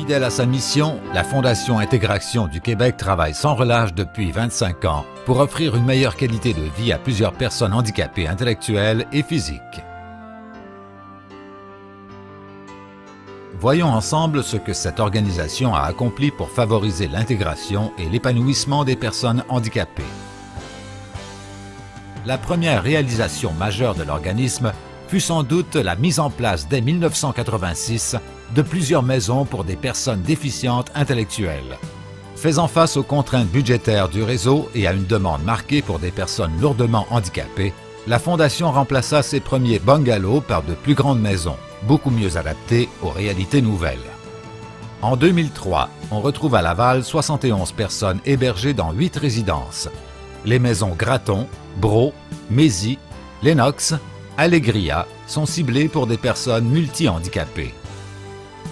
Fidèle à sa mission, la Fondation Intégration du Québec travaille sans relâche depuis 25 ans pour offrir une meilleure qualité de vie à plusieurs personnes handicapées intellectuelles et physiques. Voyons ensemble ce que cette organisation a accompli pour favoriser l'intégration et l'épanouissement des personnes handicapées. La première réalisation majeure de l'organisme fut sans doute la mise en place dès 1986 de plusieurs maisons pour des personnes déficientes intellectuelles. Faisant face aux contraintes budgétaires du réseau et à une demande marquée pour des personnes lourdement handicapées, la Fondation remplaça ses premiers bungalows par de plus grandes maisons, beaucoup mieux adaptées aux réalités nouvelles. En 2003, on retrouve à Laval 71 personnes hébergées dans 8 résidences. Les maisons Graton, Brault, Mézy, Lennox, Allégria sont ciblées pour des personnes multi-handicapées.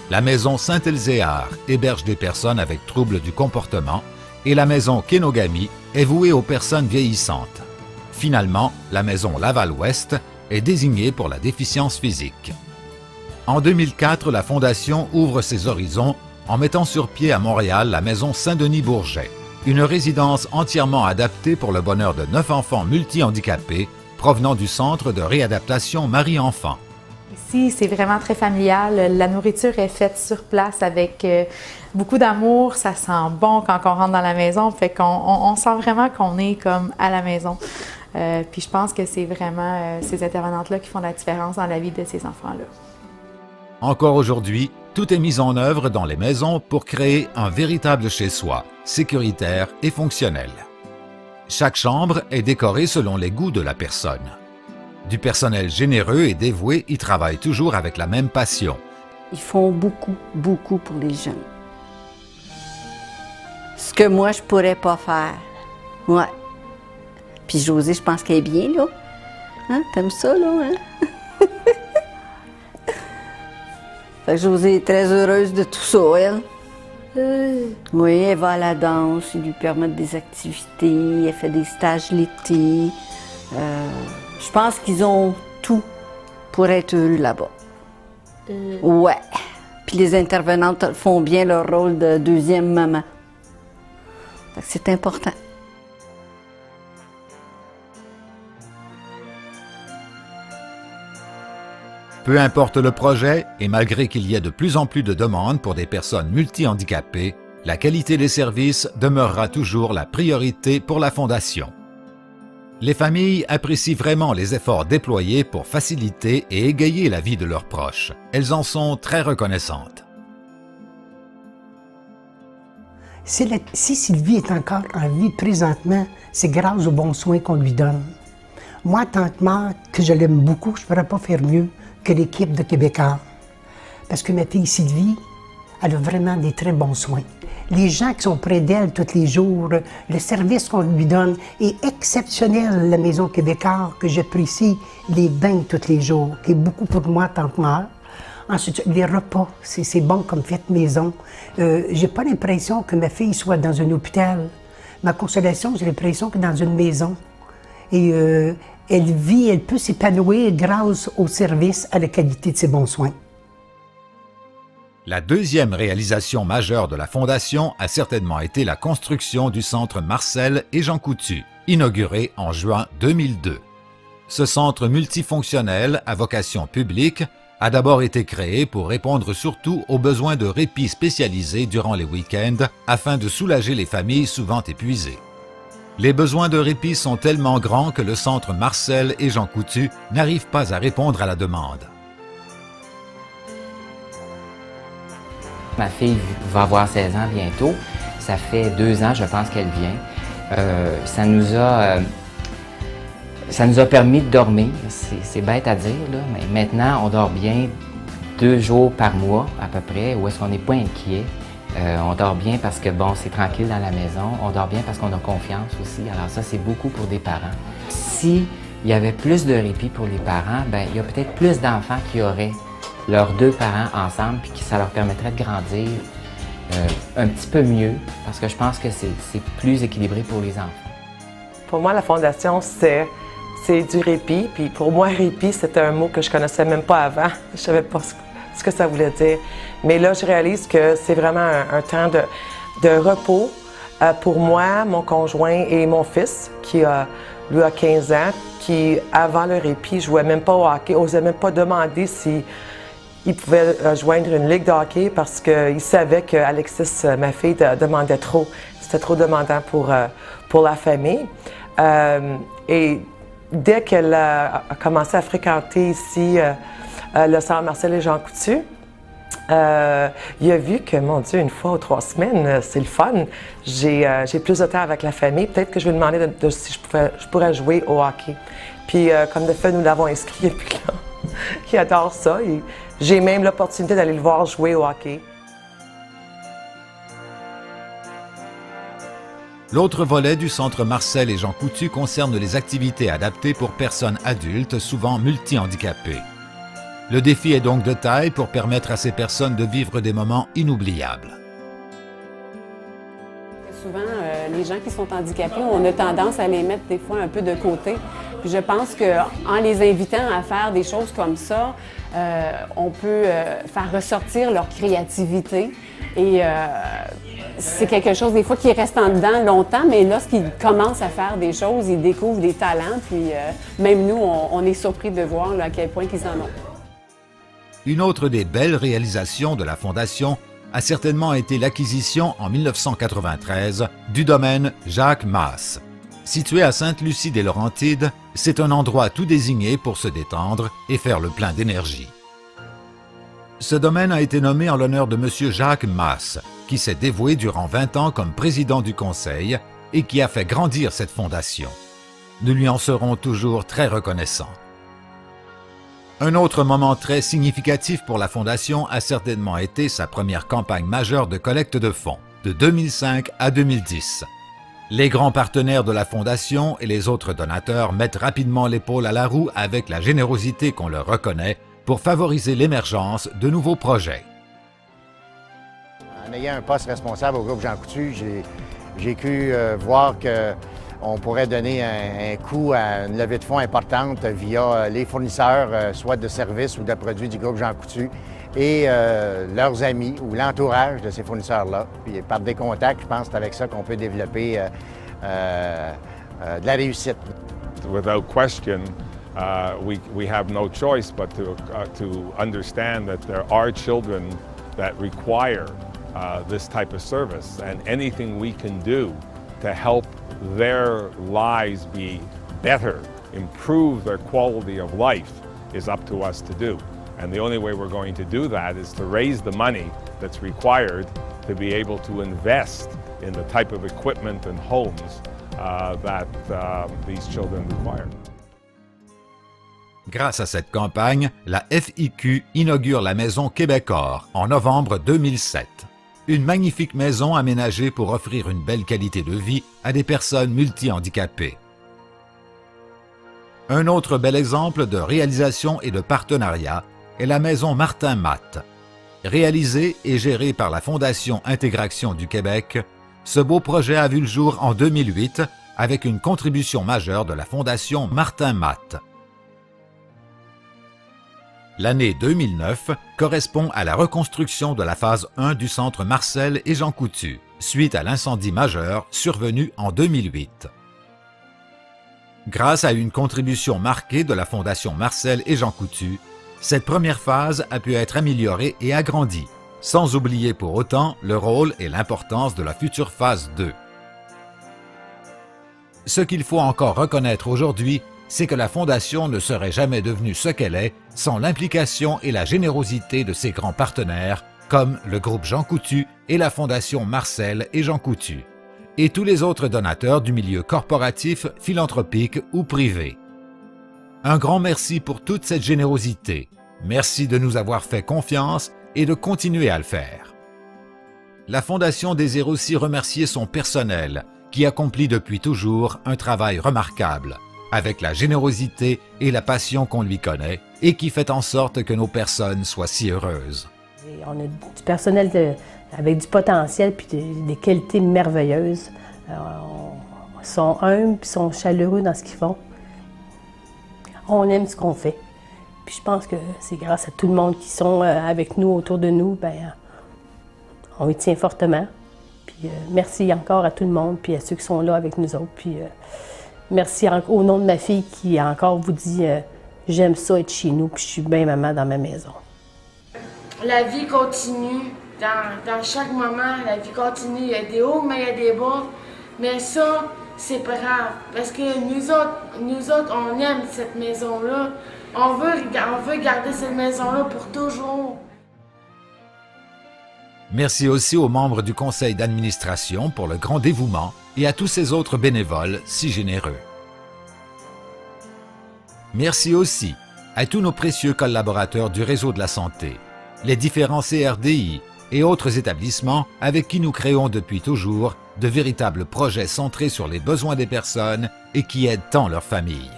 La maison Saint-Elzéar héberge des personnes avec troubles du comportement et la maison Kenogami est vouée aux personnes vieillissantes. Finalement, la maison Laval-Ouest est désignée pour la déficience physique. En 2004, la Fondation ouvre ses horizons en mettant sur pied à Montréal la maison Saint-Denis-Bourget, une résidence entièrement adaptée pour le bonheur de 9 enfants multi-handicapés provenant du centre de réadaptation Marie-Enfant. Ici, c'est vraiment très familial. La nourriture est faite sur place avec beaucoup d'amour. Ça sent bon quand on rentre dans la maison. Fait qu'on sent vraiment qu'on est comme à la maison. Puis je pense que c'est vraiment ces intervenantes-là qui font la différence dans la vie de ces enfants-là. Encore aujourd'hui, tout est mis en œuvre dans les maisons pour créer un véritable chez-soi, sécuritaire et fonctionnel. Chaque chambre est décorée selon les goûts de la personne. Du personnel généreux et dévoué y travaille toujours avec la même passion. Ils font beaucoup pour les jeunes. Ce que moi, je pourrais pas faire. Ouais. Puis Josée, je pense qu'elle est bien, là. Hein? T'aimes ça, là, hein? Fait que Josée est très heureuse de tout ça, elle. Oui, elle va à la danse, ils lui permettent des activités, elle fait des stages l'été. Je pense qu'ils ont tout pour être heureux là-bas. Ouais. Puis les intervenantes font bien leur rôle de deuxième maman. Fait que c'est important. Peu importe le projet, et malgré qu'il y ait de plus en plus de demandes pour des personnes multi-handicapées, la qualité des services demeurera toujours la priorité pour la Fondation. Les familles apprécient vraiment les efforts déployés pour faciliter et égayer la vie de leurs proches. Elles en sont très reconnaissantes. Si Sylvie est encore en vie présentement, c'est grâce aux bons soins qu'on lui donne. Moi, en tant que mère, que je l'aime beaucoup, je ne pourrais pas faire mieux que l'équipe de Québécois. Parce que ma fille Sylvie, elle a vraiment des très bons soins. Les gens qui sont près d'elle tous les jours, le service qu'on lui donne est exceptionnel. La Maison Québécois, que j'apprécie, les bains tous les jours, qui est beaucoup pour moi en tant que mère. Ensuite, les repas, c'est bon comme fête maison. J'ai pas l'impression que ma fille soit dans un hôpital. Ma consolation, j'ai l'impression que dans une maison. Et elle peut s'épanouir grâce au service, à la qualité de ses bons soins. La deuxième réalisation majeure de la Fondation a certainement été la construction du centre Marcel et Jean Coutu, inauguré en juin 2002. Ce centre multifonctionnel à vocation publique a d'abord été créé pour répondre surtout aux besoins de répit spécialisés durant les week-ends afin de soulager les familles souvent épuisées. Les besoins de répit sont tellement grands que le centre Marcel et Jean Coutu n'arrive pas à répondre à la demande. Ma fille va avoir 16 ans bientôt. Ça fait 2 ans, je pense, qu'elle vient. Ça nous a permis de dormir. C'est bête à dire, là, mais maintenant, on dort bien 2 jours par mois, à peu près, où est-ce qu'on n'est pas inquiet. On dort bien parce que, bon, c'est tranquille dans la maison. On dort bien parce qu'on a confiance aussi. Alors ça, c'est beaucoup pour des parents. S'il y avait plus de répit pour les parents, bien, il y a peut-être plus d'enfants qui auraient leurs 2 parents ensemble, puis que ça leur permettrait de grandir un petit peu mieux, parce que je pense que c'est plus équilibré pour les enfants. Pour moi, la Fondation, c'est du répit. Puis pour moi, répit, c'était un mot que je connaissais même pas avant. Je savais pas ce que ça voulait dire. Mais là, je réalise que c'est vraiment un temps de repos pour moi, mon conjoint et mon fils, qui lui a 15 ans, qui, avant le répit, jouait même pas au hockey, n'osait même pas demander si il pouvait rejoindre une ligue de hockey parce qu'il savait qu'Alexis, ma fille, demandait trop. C'était trop demandant pour la famille. Et dès qu'elle a commencé à fréquenter ici le centre Marcel et Jean Coutu, il a vu que, mon Dieu, 1 fois ou 3 semaines, c'est le fun. J'ai plus de temps avec la famille. Peut-être que je vais lui demander si je pourrais jouer au hockey. Puis, comme de fait, nous l'avons inscrit, et puis là, il adore ça. J'ai même l'opportunité d'aller le voir jouer au hockey. L'autre volet du Centre Marcel et Jean Coutu concerne les activités adaptées pour personnes adultes, souvent multi-handicapées. Le défi est donc de taille pour permettre à ces personnes de vivre des moments inoubliables. Souvent, les gens qui sont handicapés, on a tendance à les mettre des fois un peu de côté. Puis je pense qu'en les invitant à faire des choses comme ça, on peut faire ressortir leur créativité. Et c'est quelque chose, des fois, qui reste en dedans longtemps, mais lorsqu'ils commencent à faire des choses, ils découvrent des talents. Puis même nous, on est surpris de voir là, à quel point qu'ils en ont. Une autre des belles réalisations de la Fondation a certainement été l'acquisition en 1993 du domaine Jacques Masse. Situé à Sainte-Lucie-des-Laurentides, c'est un endroit tout désigné pour se détendre et faire le plein d'énergie. Ce domaine a été nommé en l'honneur de M. Jacques Masse, qui s'est dévoué durant 20 ans comme président du conseil et qui a fait grandir cette fondation. Nous lui en serons toujours très reconnaissants. Un autre moment très significatif pour la Fondation a certainement été sa première campagne majeure de collecte de fonds, de 2005 à 2010. Les grands partenaires de la Fondation et les autres donateurs mettent rapidement l'épaule à la roue avec la générosité qu'on leur reconnaît pour favoriser l'émergence de nouveaux projets. En ayant un poste responsable au groupe Jean Coutu, j'ai cru voir qu'on pourrait donner un coup à une levée de fonds importante via les fournisseurs, soit de services ou de produits du groupe Jean Coutu, et leurs amis ou l'entourage de ces fournisseurs-là. Puis par des contacts, je pense que c'est avec ça qu'on peut développer de la réussite. Without question, we have no choice but to understand that there are children that require this type of service, and anything we can do to help their lives be better, improve their quality of life, is up to us to do. And the only way we're going to do that is to raise the money that's required to be able to invest in the type of equipment and homes that these children require. Grâce à cette campagne, la FIQ inaugure la maison Québecor en novembre 2007. Une magnifique maison aménagée pour offrir une belle qualité de vie à des personnes multi-handicapées. Un autre bel exemple de réalisation et de partenariat est la maison Martin Matt. Réalisée et gérée par la Fondation Intégration du Québec, ce beau projet a vu le jour en 2008 avec une contribution majeure de la Fondation Martin Matt. L'année 2009 correspond à la reconstruction de la phase 1 du centre Marcel et Jean Coutu, suite à l'incendie majeur survenu en 2008. Grâce à une contribution marquée de la Fondation Marcel et Jean Coutu, cette première phase a pu être améliorée et agrandie, sans oublier pour autant le rôle et l'importance de la future phase 2. Ce qu'il faut encore reconnaître aujourd'hui, c'est que la Fondation ne serait jamais devenue ce qu'elle est sans l'implication et la générosité de ses grands partenaires, comme le groupe Jean Coutu et la Fondation Marcel et Jean Coutu, et tous les autres donateurs du milieu corporatif, philanthropique ou privé. Un grand merci pour toute cette générosité. Merci de nous avoir fait confiance et de continuer à le faire. La Fondation désire aussi remercier son personnel, qui accomplit depuis toujours un travail remarquable, avec la générosité et la passion qu'on lui connaît et qui fait en sorte que nos personnes soient si heureuses. Et on a du personnel avec du potentiel puis des qualités merveilleuses. Ils sont humbles puis sont chaleureux dans ce qu'ils font. On aime ce qu'on fait. Puis je pense que c'est grâce à tout le monde qui sont avec nous, autour de nous, bien, on y tient fortement. Puis merci encore à tout le monde, puis à ceux qui sont là avec nous autres. Puis merci au nom de ma fille qui encore vous dit j'aime ça être chez nous, puis je suis bien maman dans ma maison. La vie continue. Dans chaque moment, la vie continue. Il y a des hauts, mais il y a des bas. Mais ça, c'est pas grave. Parce que nous autres, on aime cette maison-là. On veut garder cette maison-là pour toujours. Merci aussi aux membres du conseil d'administration pour le grand dévouement et à tous ces autres bénévoles si généreux. Merci aussi à tous nos précieux collaborateurs du réseau de la santé, les différents CRDI et autres établissements avec qui nous créons depuis toujours de véritables projets centrés sur les besoins des personnes et qui aident tant leurs familles.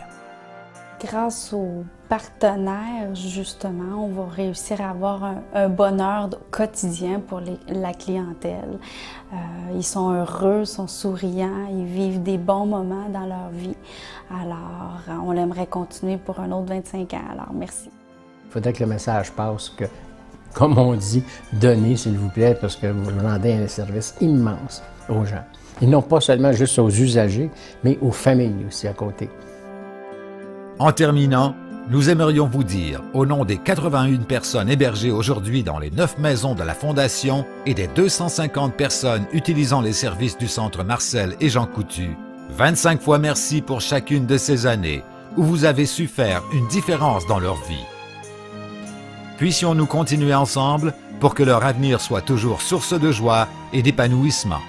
Grâce aux partenaires, justement, on va réussir à avoir un bonheur quotidien pour la clientèle. Ils sont heureux, sont souriants, ils vivent des bons moments dans leur vie. Alors, on aimerait continuer pour un autre 25 ans. Alors, merci. Il faudrait que le message passe que, comme on dit, donnez s'il vous plaît, parce que vous rendez un service immense aux gens. Et non pas seulement juste aux usagers, mais aux familles aussi à côté. En terminant, nous aimerions vous dire, au nom des 81 personnes hébergées aujourd'hui dans les 9 maisons de la Fondation et des 250 personnes utilisant les services du Centre Marcel et Jean Coutu, 25 fois merci pour chacune de ces années où vous avez su faire une différence dans leur vie. Puissions-nous continuer ensemble pour que leur avenir soit toujours source de joie et d'épanouissement.